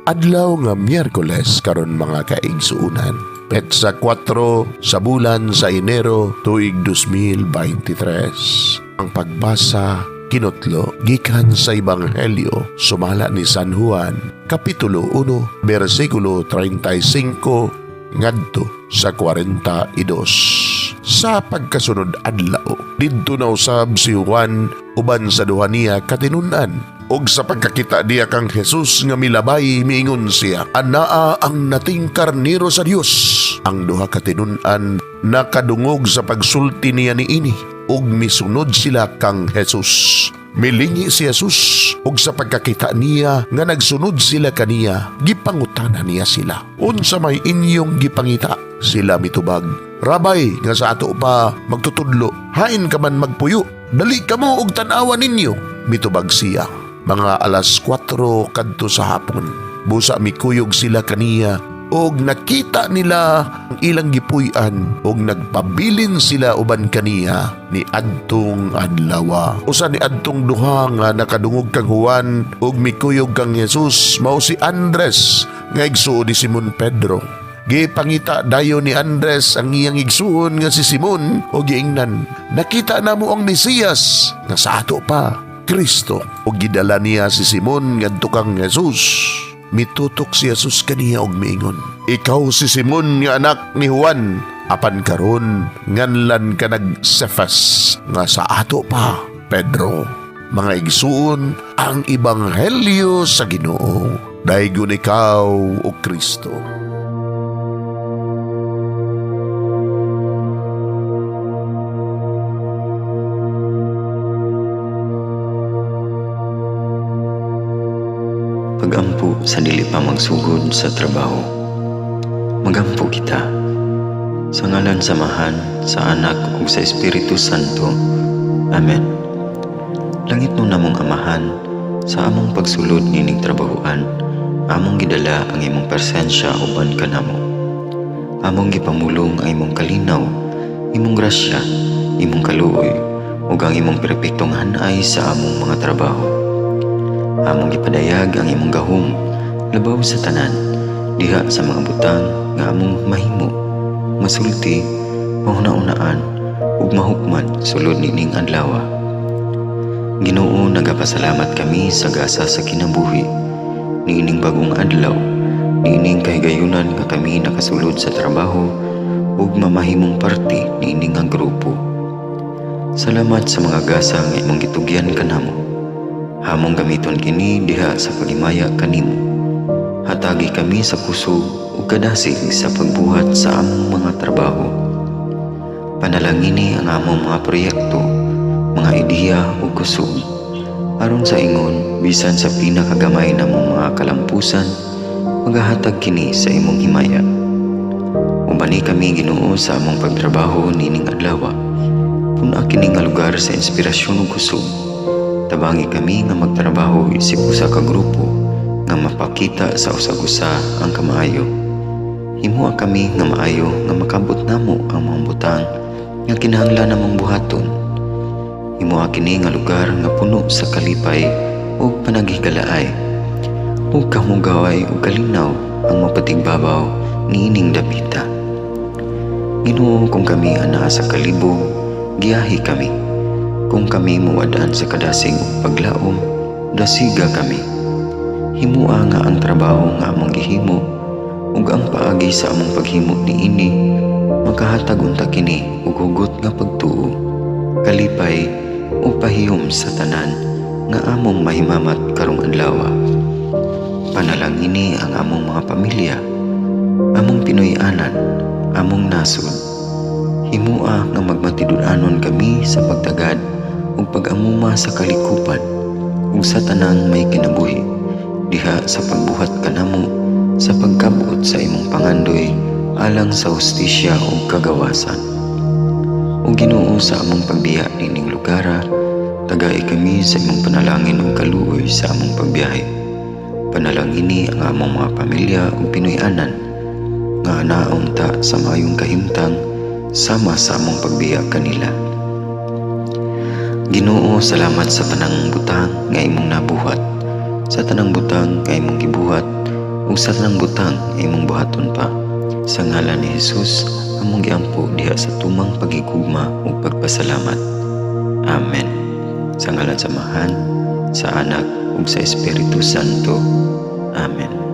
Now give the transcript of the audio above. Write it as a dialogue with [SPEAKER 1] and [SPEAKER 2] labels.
[SPEAKER 1] Adlaw nga Miyerkules karon mga kaigsuunan. Petsa 4 sa bulan sa Enero tuig 2023. Ang pagbasa kinutlo gikan sa Ebanghelyo sumala ni San Juan, Kapitulo 1, versikulo 35 ngadto sa 42. Sa pagkasunod adlaw, didto na usab si Juan uban sa duha niya katinunan. Og sa pagkakita diya kang Jesus nga milabay, miingon siya, "Anaa ang nating karnero sa Dios." Ang duha katinunan nakadungog sa pagsulti niya niini, og misunod sila kang Jesus. Milingi si Jesus, og sa pagkakita niya nga nagsunod sila kaniya, gipangutana niya sila, "Unsa may inyong gipangita?" Sila mitubag, "Rabay, nga sa ato pa magtutudlo, hain ka man magpuyo, dali ka mo og tan-awan ninyo." Mitubag siya. Mga alas 4 kadto sa hapon, busa mikuyog sila kaniya, og nakita nila ang ilang gipuy-an, og nagpabilin sila uban kaniya ni adtong adlaw. Usa ni adtong duha nga nakadungog kang Juan og mikuyog kang Jesus mao si Andres nga igsuon ni Simon Pedro. Gipangita dayon ni Andres ang iyang igsuon nga si Simon og giingnan, "Nakita namo ang Mesiyas nga sa ato pa Kristo." Og gidala niya si Simon ngadto kang Jesus. Mitutok si Jesus kaniya og miingon, "Ikaw si Simon nga anak ni Juan, apan karon nganlan ka nag-Cephas nga sa ato pa Pedro." Mga igsuon, ang Ebanghelyo sa Ginoo. Daygon ikaw o Kristo.
[SPEAKER 2] Pagampo sa dili pa magsugod sa trabaho. Magampo kita sa ngalan samahan sa Anak ug sa Espiritu Santo. Amen. Langit nun namong Amahan, sa among pagsulod nining trabahoan, among gidala ang imong presensya uban kanamo. Among gipamulong ang imong kalinaw, imong grasya, imong kaluoy, ug ang imong perpektong hanay sa among mga trabaho. Among gipadayag ang imong gahom labaw sa tanan, diha sa mga butang nga among mahimo, masulti, mahuna-unaan ug mahukman sulod nining adlaw. Ginoo, nagapasalamat kami sa gasa sa kinabuhi niining bagong adlaw, niining kahigayunan nga kami nakasulod sa trabaho ug mamahimong parte niining nga grupo. Salamat sa mga gasa nga imong gitugyan kanamo. Hamong gamiton kini diha sa pagimaya kanimo. Hatagi kami sa kusog ug kadasig sa pagbuhat sa among mga trabaho. Panalangini ang among mga proyekto, mga ideya ug kusog, aron sa ingon bisan sa pinakagamay namong mga kalampusan, magahatag kini sa imong himaya. Ubani kami, Ginoo, sa among pagtrabaho nining adlaw. Puna kini nga lugar sa inspirasyon ug kusog. Tabangi kami nga magtrabaho isip usa ka grupo nga mapakita sa usag-usa ang kamaayo. Himua kami nga maayo nga makabot namo ang mga butang nga kinahanglan namong buhaton. Himua kini nga lugar nga puno sa kalipay ug panagihigalaay. Ug kamugaway ug kalinaw ang mapatigbabaw niining dapita. Ginoo, kung kami anaa sa kalibog, giyahi kami. Kung kami muwadaan sa kadasig ug paglaom, dasiga kami. Himua nga ang trabaho nga among gihimo ug ang paagi sa among paghimo niini makahatag unta kini ug hugot nga pagtuo, kalipay ug pahiyom sa tanan nga among mahimamat karong adlaw. Panalangini ang among mga pamilya, among Pinoy-anan, among nasod. Himua nga magmatidud-anon kami sa pagtagad ug pag-amuma sa kalikupan ug sa tanang may kinabuhi, diha sa pagbuhat kanamo sa pagkabot sa imong pangandoy alang sa hustisya ug kagawasan. Ug Ginoo, sa among pagbiya nining lugar, tagay kami sa imong panalangin ug kaluoy sa among pagbiyahe. Panalangini ang among mga pamilya ug Pinoy-anan nga anaon ta sa maayong kahimtang sama sa among pagbiya kanila. Ginoo, salamat sa tanang butang nga imong nabuhat, sa tanang butang nga imong gibuhat Usa lang butang imong buhaton pa. Sa ngalan ni Jesus, among giampo diha sa tumang pagigugma ug pagpasalamat. Amen. Sa ngalan sa Amahan, sa Anak ug sa Espiritu Santo. Amen.